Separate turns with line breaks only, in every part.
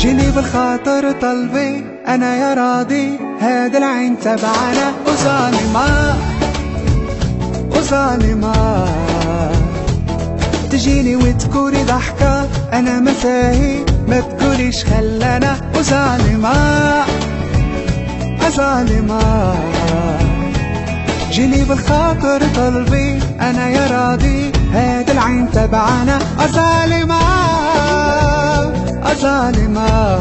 جيني بالخاطر طلبي انا يا راضي، هذا العين تبعنا وظالمة وظالمة. تجيني وتقولي ضحكة انا مساهي، ما تقوليش خلانا وظالمة ظالمة. جيني بالخاطر طلبي انا يا راضي، هذا العين تبعنا ظالمة ظالمة.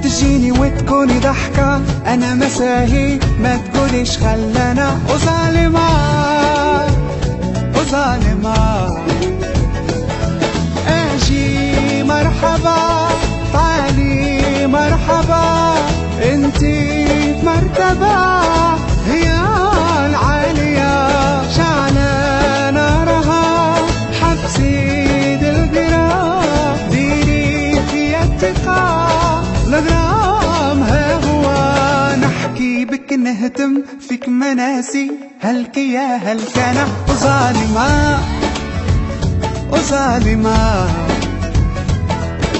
تجيني وتكوني ضحكة انا مساهي، ما تقوليش خلانا وظالمة وظالمة. اجي مرحبا تعالي مرحبا، انتي في مرتبة هي العالية، شعلة نارها حبسي دلقرا، ديري في التقى الغرام ها هو. نحكي بك نهتم فيك مناسي، هلك يا هلك انا وظالمة وظالمة.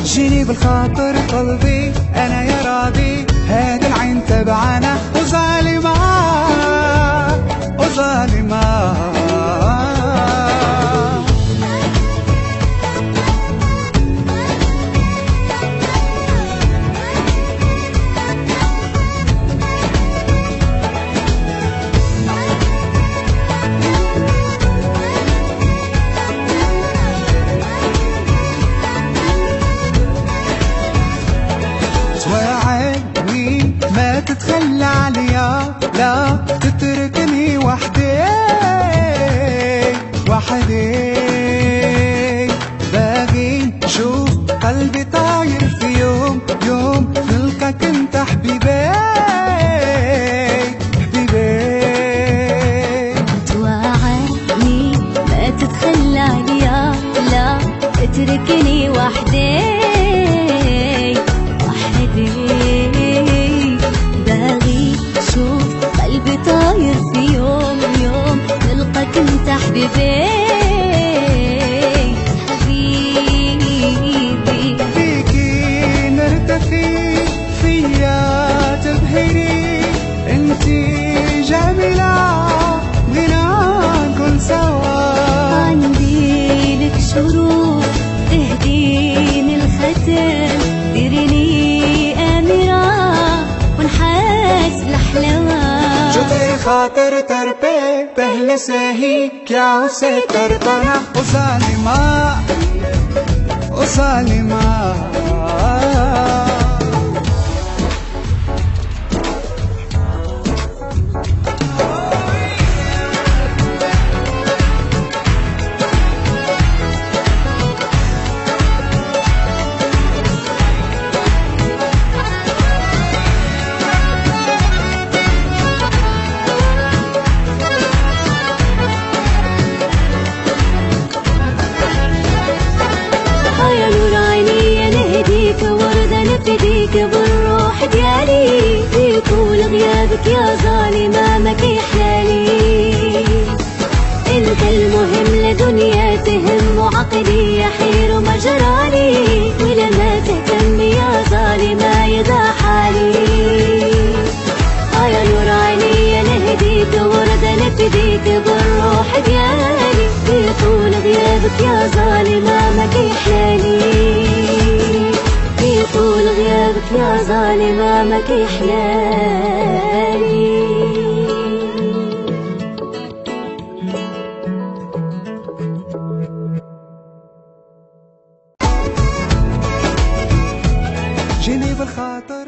جيني بالخاطر قلبي انا يا راضي، هذا العين تبعنا وظالمة وظالمة. ما تتخلى عليا، لا تتركني وحدي وحدي. باغي شوف قلبي طاير في يوم يوم نلقاك انت حبيبي حبيبي.
توعدني ما تتخلى عليا، لا تتركني وحدي وحدي. قلبي طاير في يوم يوم نلقاك انت حبيبي حبيبي.
فيكي نرتخي فيا تبهري، انتي جميلة بغينا نكون سوا.
عندي لك شروط تهديني الختم، ديريني أميرة ونحاس الحلاوة.
جوتي خاطر تربي بهل ساهي كيا سترطنا وظالمة وظالمة.
نفديك بالروح ديالي، في طول غيابك يا ظالمة ما كيحلالي. انت المهم لدنيا تهم وعقلي يحير ومجرالي، ولما تهتم يا ظالمة يضاع حالي. يا نور عيني نهديك وردة نفديك بالروح ديالي، في طول غيابك يا ظالمة ما كيحلالي. في طول غيابك يا ظالمة ما كيحلالي.
جيني بالخاطر